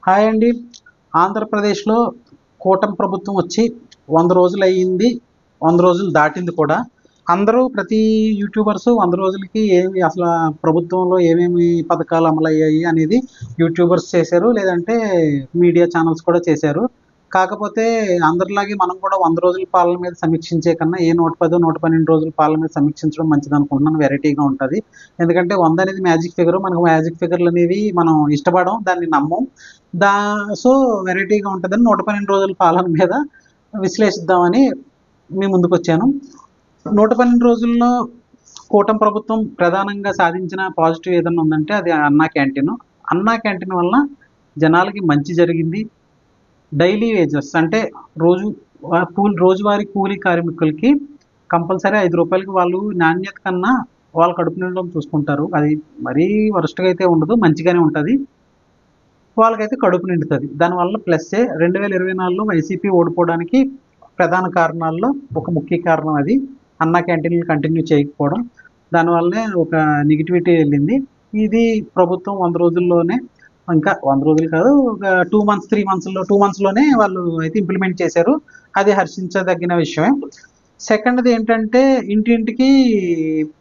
Hi అండి. ఆంధ్రప్రదేశ్లో కూటమి ప్రభుత్వం వచ్చి 100 రోజులు అయ్యింది. 100 రోజులు దాటింది కూడా. అందరూ ప్రతి యూట్యూబర్స్ 100 రోజులకి ఏమి అసలు ప్రభుత్వంలో ఏమేమి పథకాలు అమలయ్యాయి అనేది యూట్యూబర్స్ చేశారు. లేదంటే మీడియా ఛానల్స్ కూడా చేశారు. కాకపోతే అందరిలాగే మనం కూడా 100 రోజుల పాలన మీద సమీక్షించే కన్నా ఏ 110, 112 రోజుల పాలన మీద సమీక్షించడం మంచిదనుకుంటున్నాను. వెరైటీగా ఉంటది. ఎందుకంటే 100 అనేది మ్యాజిక్ ఫిగర్. మనకు మ్యాజిక్ ఫిగర్‌లనేవి మనం ఇష్టపడం. దాన్ని నమ్మం. దా సో, వెరైటీగా ఉంటదని 112 రోజుల పాలన మీద విశ్లేషిద్దామని మీ ముందుకొచ్చాను. 112 రోజుల్లో కూటమి ప్రభుత్వం ప్రధానంగా సాధించిన పాజిటివ్ ఏదన్నా ఉందంటే అది అన్నా క్యాంటీను. అన్నా క్యాంటీన్ వలన జనాలకి మంచి జరిగింది. డైలీ వేజెస్ అంటే రోజువారీ కూలీ కార్మికులకి కంపల్సరీ ₹5 వాళ్ళు నాణ్యత కన్నా వాళ్ళ కడుపు నిండడం చూసుకుంటారు. అది మరీ వరస్ట్‌గా అయితే ఉండదు. మంచిగానే ఉంటది. వాళ్ళకైతే కడుపు నిండుతది. దానివల్ల ప్లస్సే. 2024లో వైసీపీ ఓడిపోవడానికి ప్రధాన కారణాల్లో ఒక ముఖ్య కారణం అది. అన్నా క్యాంటీన్‌లు కంటిన్యూ చేయకపోవడం. దానివల్లనే ఒక నెగటివిటీ వెళ్ళింది. ఇది ప్రభుత్వం 100 రోజుల్లోనే ఇంకా 100 రోజులు కాదు, ఒక 2 మంత్స్, 3 మంత్స్‌లో 2 మంత్స్‌లోనే వాళ్ళు అయితే ఇంప్లిమెంట్ చేశారు. అది హర్షించదగిన విషయమే. సెకండ్‌ది ఏంటంటే ఇంటింటికి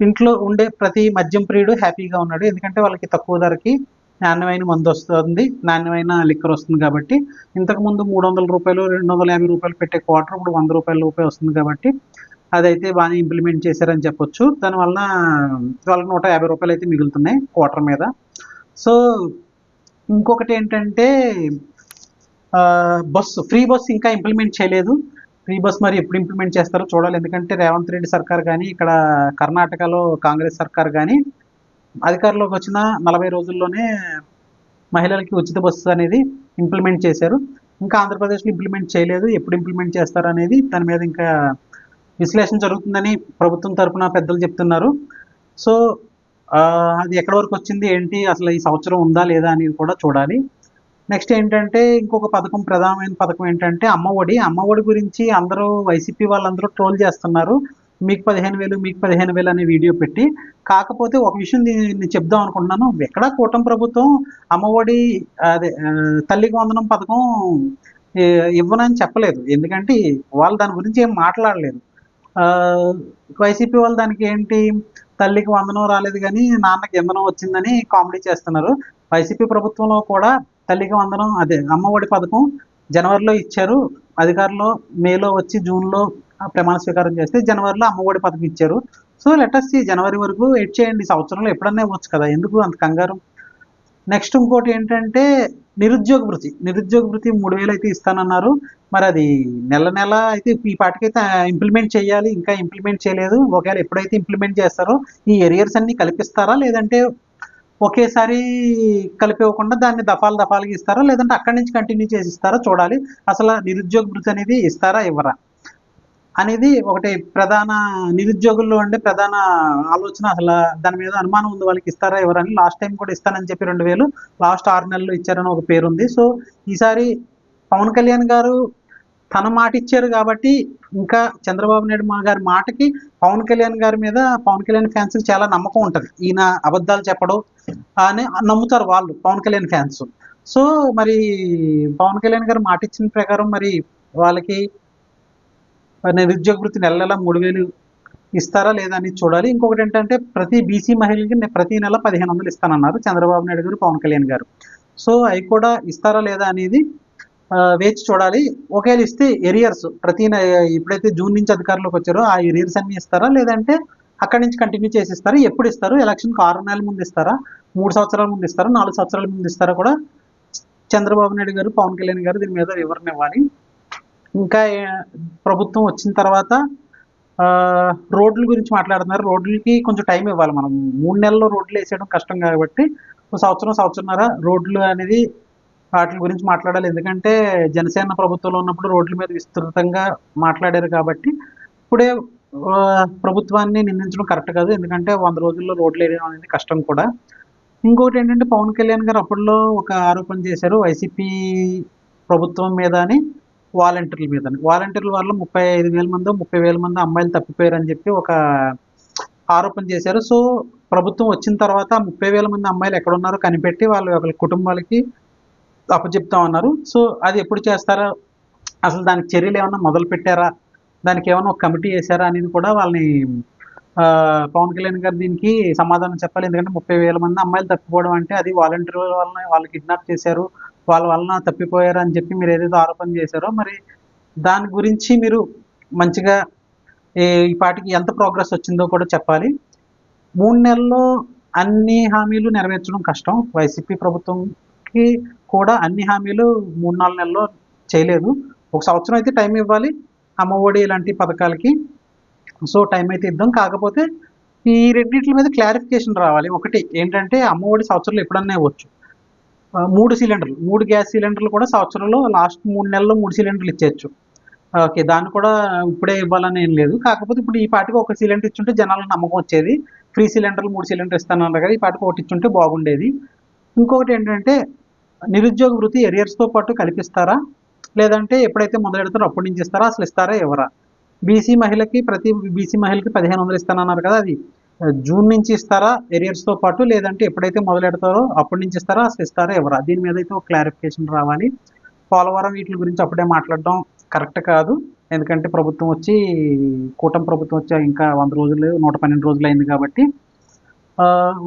ఇంట్లో ఉండే ప్రతి మద్యం ప్రియుడు హ్యాపీగా ఉన్నాడు. ఎందుకంటే వాళ్ళకి తక్కువ ధరకి నాణ్యమైన మందొస్తుంది. నాణ్యమైన లిక్కర్ వస్తుంది కాబట్టి. ఇంతకుముందు ₹300, ₹250 పెట్టే క్వార్టర్ ఇప్పుడు ₹100 వస్తుంది కాబట్టి అదైతే బానే ఇంప్లిమెంట్ చేశారని చెప్పొచ్చు. దానివలన వాళ్ళకి ₹150 అయితే మిగులుతున్నాయి క్వార్టర్ మీద. సో, ఇంకొకటేంటంటే ఫ్రీ బస్ ఇంకా ఇంప్లిమెంట్ చేయలేదు. ఫ్రీ బస్ మరి ఎప్పుడు ఇంప్లిమెంట్ చేస్తారో చూడాలి. ఎందుకంటే రేవంత్ రెడ్డి సర్కార్ గానీ, ఇక్కడ కర్ణాటకలో కాంగ్రెస్ సర్కార్ గానీ అధికారంలోకి వచ్చిన 40 రోజుల్లోనే మహిళలకి ఉచిత బస్సు అనేది ఇంప్లిమెంట్ చేశారు. ఇంకా ఆంధ్రప్రదేశ్లో ఇంప్లిమెంట్ చేయలేదు. ఎప్పుడు ఇంప్లిమెంట్ చేస్తారనేది దాని మీద ఇంకా విశ్లేషణ జరుగుతుందని ప్రభుత్వం తరపున పెద్దలు చెప్తున్నారు. సో, అది ఎక్కడి వరకు వచ్చింది ఏంటి, అసలు ఈ సంవత్సరం ఉందా లేదా అనేది కూడా చూడాలి. నెక్స్ట్ ఏంటంటే ఇంకొక పథకం, ప్రధానమైన పథకం ఏంటంటే అమ్మఒడి. అమ్మఒడి గురించి అందరూ వైసీపీ వాళ్ళందరూ ట్రోల్ చేస్తున్నారు. మీకు 15,000 మీకు 15,000 అనే వీడియో పెట్టి. కాకపోతే ఒక విషయం నేను చెప్దాం అనుకుంటున్నాను. ఎక్కడా కూటమి ప్రభుత్వం అమ్మఒడి అదే తల్లికి వందనం పథకం ఇవ్వనని చెప్పలేదు. ఎందుకంటే వాళ్ళు దాని గురించి ఏం మాట్లాడలేదు. వైసీపీ వాళ్ళు దానికి ఏంటి, తల్లికి వందనం రాలేదు కానీ నాన్నకి ఇంధనం వచ్చిందని కామెడీ చేస్తున్నారు. వైసీపీ ప్రభుత్వంలో కూడా తల్లికి వందనం అదే అమ్మఒడి పథకం జనవరిలో ఇచ్చారు. అధికారంలో మేలో వచ్చి జూన్లో ప్రమాణ స్వీకారం చేస్తే జనవరిలో అమ్మఒడి పథకం ఇచ్చారు. సో లెటస్ సీ, జనవరి వరకు వెయిట్ చేయండి. సంవత్సరంలో ఎప్పుడన్నా ఇవ్వచ్చు కదా, ఎందుకు అంత కంగారు. నెక్స్ట్ ఇంకోటి ఏంటంటే నిరుద్యోగ భృతి. నిరుద్యోగ భృతి 3,000 అయితే ఇస్తానన్నారు. మరి అది నెల అయితే ఈ పాటికైతే ఇంప్లిమెంట్ చేయాలి. ఇంకా ఇంప్లిమెంట్ చేయలేదు. ఒకవేళ ఎప్పుడైతే ఇంప్లిమెంట్ చేస్తారో ఈ ఎరియర్స్ అన్ని కల్పిస్తారా, లేదంటే ఒకేసారి కలిపివ్వకుండా దాన్ని దఫాలుగా ఇస్తారా, లేదంటే అక్కడి నుంచి కంటిన్యూ చేసి ఇస్తారా చూడాలి. అసలు నిరుద్యోగ భృతి అనేది ఇస్తారా ఇవ్వరా అనేది ఒకటి ప్రధాన నిరుద్యోగుల్లో ఉండే ప్రధాన ఆలోచన. అసలు దాని మీద అనుమానం ఉంది, వాళ్ళకి ఇస్తారా ఎవరని. లాస్ట్ టైం కూడా ఇస్తానని చెప్పి 2,000 లాస్ట్ 6 నెలలు ఇచ్చారని ఒక పేరు ఉంది. సో ఈసారి పవన్ కళ్యాణ్ గారు తన మాట ఇచ్చారు కాబట్టి ఇంకా చంద్రబాబు నాయుడు గారి మాటకి పవన్ కళ్యాణ్ గారి మీద పవన్ కళ్యాణ్ ఫ్యాన్స్ చాలా నమ్మకం ఉంటుంది. ఈయన అబద్ధాలు చెప్పడం అని నమ్ముతారు వాళ్ళు, పవన్ కళ్యాణ్ ఫ్యాన్స్. సో మరి పవన్ కళ్యాణ్ గారు మాట ఇచ్చిన ప్రకారం మరి వాళ్ళకి నిరుద్యోగ వృత్తి నెల 3,000 ఇస్తారా లేదా అని చూడాలి. ఇంకొకటి ఏంటంటే ప్రతి బీసీ మహిళకి ప్రతి నెల 1,500 ఇస్తానన్నారు చంద్రబాబు నాయుడు గారు, పవన్ కళ్యాణ్ గారు. సో అవి కూడా ఇస్తారా లేదా అనేది వేచి చూడాలి. ఒకవేళ ఇస్తే ఎరియర్స్ ఇప్పుడైతే జూన్ నుంచి అధికారంలోకి వచ్చారో ఆ ఎరియర్స్ అన్ని ఇస్తారా, లేదంటే అక్కడి నుంచి కంటిన్యూ చేసి ఇస్తారా, ఎప్పుడు ఇస్తారు, ఎలక్షన్కి 6 నెలల ముందు ఇస్తారా, 3 సంవత్సరాల ముందు ఇస్తారా, 4 సంవత్సరాల ముందు ఇస్తారా కూడా చంద్రబాబు నాయుడు గారు, పవన్ కళ్యాణ్ గారు దీని మీద వివరణ ఇవ్వాలి. ఇంకా ప్రభుత్వం వచ్చిన తర్వాత రోడ్ల గురించి మాట్లాడుతున్నారు. రోడ్లకి కొంచెం టైం ఇవ్వాలి. మనం 3 నెలల్లో రోడ్లు వేసేయడం కష్టం కాబట్టి సంవత్సరంన్నర రోడ్లు అనేది వాటి గురించి మాట్లాడాలి. ఎందుకంటే జనసేన ప్రభుత్వంలో ఉన్నప్పుడు రోడ్ల మీద విస్తృతంగా మాట్లాడారు కాబట్టి ఇప్పుడే ప్రభుత్వాన్ని నిందించడం కరెక్ట్ కాదు. ఎందుకంటే 100 రోజుల్లో రోడ్లు వేయడం అనేది కష్టం కూడా. ఇంకొకటి ఏంటంటే పవన్ కళ్యాణ్ గారు అప్పట్లో ఒక ఆరోపణ చేశారు వైసీపీ ప్రభుత్వం మీద అని, వాలంటీర్ల మీద. వాలంటీర్ల వల్ల 35,000 మందో 30,000 మంది అమ్మాయిలు తప్పిపోయారని చెప్పి ఒక ఆరోపణ చేశారు. సో ప్రభుత్వం వచ్చిన తర్వాత 30,000 మంది అమ్మాయిలు ఎక్కడున్నారో కనిపెట్టి వాళ్ళ కుటుంబాలకి అప్పచెప్తా ఉన్నారు. సో అది ఎప్పుడు చేస్తారో, అసలు దానికి చర్యలు ఏమన్నా మొదలు పెట్టారా, దానికి ఏమన్నా ఒక కమిటీ వేసారా అనేది కూడా వాళ్ళని పవన్ కళ్యాణ్ గారు దీనికి సమాధానం చెప్పాలి. ఎందుకంటే 30,000 మంది అమ్మాయిలు తప్పిపోవడం అంటే అది వాలంటీర్ల వలన వాళ్ళు కిడ్నాప్ చేశారు, వాళ్ళ వలన తప్పిపోయారు అని చెప్పి మీరు ఏదైతే ఆరోపణ చేశారో, మరి దాని గురించి మీరు మంచిగా ఈ పాటికి ఎంత ప్రోగ్రెస్ వచ్చిందో కూడా చెప్పాలి. 3 నెలల్లో అన్ని హామీలు నెరవేర్చడం కష్టం. వైసీపీ ప్రభుత్వంకి కూడా అన్ని హామీలు 3-4 నెలల్లో చేయలేదు. ఒక సంవత్సరం అయితే టైం ఇవ్వాలి అమ్మఒడి ఇలాంటి పథకాలకి. సో టైం అయితే ఇద్దాం. కాకపోతే ఈ రెండిట్ల మీద క్లారిఫికేషన్ రావాలి. ఒకటి ఏంటంటే అమ్మఒడి సంవత్సరంలో ఎప్పుడన్నా ఇవ్వచ్చు. 3 సిలిండర్లు, 3 గ్యాస్ సిలిండర్లు కూడా సంవత్సరంలో లాస్ట్ 3 నెలల్లో 3 సిలిండర్లు ఇచ్చేయచ్చు. ఓకే. దాన్ని కూడా ఇప్పుడే ఇవ్వాలని ఏం లేదు. కాకపోతే ఇప్పుడు ఈ పాటికి ఒక సిలిండర్ ఇచ్చుంటే జనాలకు నమ్మకం వచ్చేది. ఫ్రీ సిలిండర్లు 3 సిలిండర్ ఇస్తానన్నారు కదా! ఈ పాటికి ఒకటి ఇచ్చుంటే బాగుండేది. ఇంకొకటి ఏంటంటే నిరుద్యోగ వృత్తి ఎరియర్స్‌తో పాటు కల్పిస్తారా? లేదంటే ఎప్పుడైతే మొదలెడతారో అప్పటి నుంచి ఇస్తారా? అసలు ఇస్తారా? ఇవ్వరా? ప్రతి బీసీ మహిళకి 1500 ఇస్తానన్నారు కదా! అది జూన్ నుంచి ఇస్తారా ఎరియర్స్‌తో పాటు? లేదంటే ఎప్పుడైతే మొదలెడతారో అప్పటి నుంచి ఇస్తారా? అసలు ఇస్తారా? ఇవ్వరా? దీని మీద అయితే ఒక క్లారిఫికేషన్ రావాలి. పోలవరం వీటి గురించి అప్పుడే మాట్లాడడం కరెక్ట్ కాదు. ఎందుకంటే కూటమి ప్రభుత్వం వచ్చి ఇంకా 100 రోజులు, 112 రోజులు అయింది కాబట్టి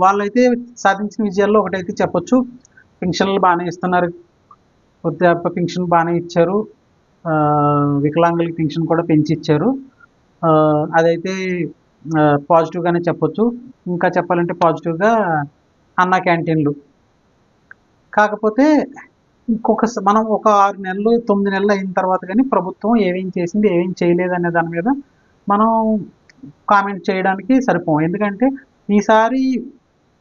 వాళ్ళైతే సాధించిన విజయాల్లో ఒకటైతే చెప్పొచ్చు. పెన్షన్లు బాగానే ఇస్తున్నారు. వృద్ధాప్య పెన్షన్ బాగానే ఇచ్చారు. వికలాంగులకి పెన్షన్ కూడా పెంచి ఇచ్చారు. అదైతే పాజిటివ్గానే చెప్పొచ్చు. ఇంకా చెప్పాలంటే పాజిటివ్గా అన్నా క్యాంటీన్లు. కాకపోతే మనం ఒక 6 నెలలు 9 నెలలు అయిన తర్వాత కానీ ప్రభుత్వం ఏమేం చేసింది ఏమేం చేయలేదు అనే దాని మీద మనం కామెంట్ చేయడానికి సరిపోం. ఎందుకంటే ఈసారి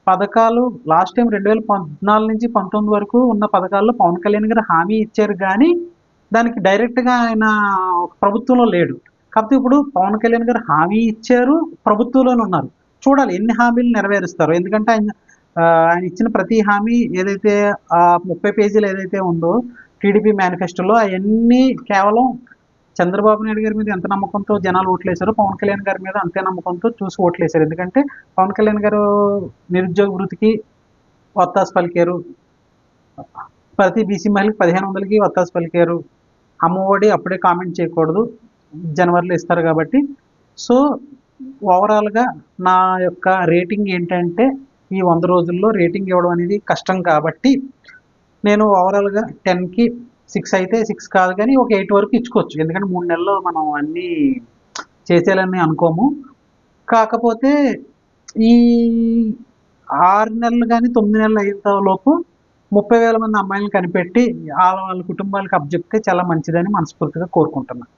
పథకాలు లాస్ట్ టైం 2014 నుంచి 19 వరకు ఉన్న పథకాల్లో పవన్ కళ్యాణ్ గారు హామీ ఇచ్చారు కానీ దానికి డైరెక్ట్గా ఆయన ప్రభుత్వంలో లేడు. కాకపోతే ఇప్పుడు పవన్ కళ్యాణ్ గారు హామీ ఇచ్చారు, ప్రభుత్వంలోనే ఉన్నారు. చూడాలి ఎన్ని హామీలు నెరవేరుస్తారు. ఎందుకంటే ఆయన ఇచ్చిన ప్రతి హామీ ఏదైతే 30 పేజీలు ఏదైతే ఉందో టీడీపీ మేనిఫెస్టోలో అవన్నీ కేవలం చంద్రబాబు నాయుడు గారి మీద ఎంత నమ్మకంతో జనాలు ఓట్లేశారో పవన్ కళ్యాణ్ గారి మీద అంతే నమ్మకంతో చూసి ఓట్లేశారు. ఎందుకంటే పవన్ కళ్యాణ్ గారు నిరుద్యోగ వృత్తికి వత్తాసు పలికారు, ప్రతి బీసీ మహిళకి 1500కి వత్తాసు పలికారు. అమ్మఒడి అప్పుడే కామెంట్ చేయకూడదు, జనవరిలో ఇస్తారు కాబట్టి. సో ఓవరాల్గా నా యొక్క రేటింగ్ ఏంటంటే ఈ 100 రోజుల్లో రేటింగ్ ఇవ్వడం అనేది కష్టం కాబట్టి నేను ఓవరాల్గా 10కి 6 అయితే 6 కాదు కానీ ఒక 8 వరకు ఇచ్చుకోవచ్చు. ఎందుకంటే 3 నెలల్లో మనం అన్నీ చేసేయాలని అనుకోము. కాకపోతే ఈ 6 నెలలు కానీ 9 నెలలు అయిన లోపు 30,000 మంది అమ్మాయిలను కనిపెట్టి వాళ్ళ కుటుంబాలకు అప్పచెప్తే చాలా మంచిదని మనస్ఫూర్తిగా కోరుకుంటున్నాను.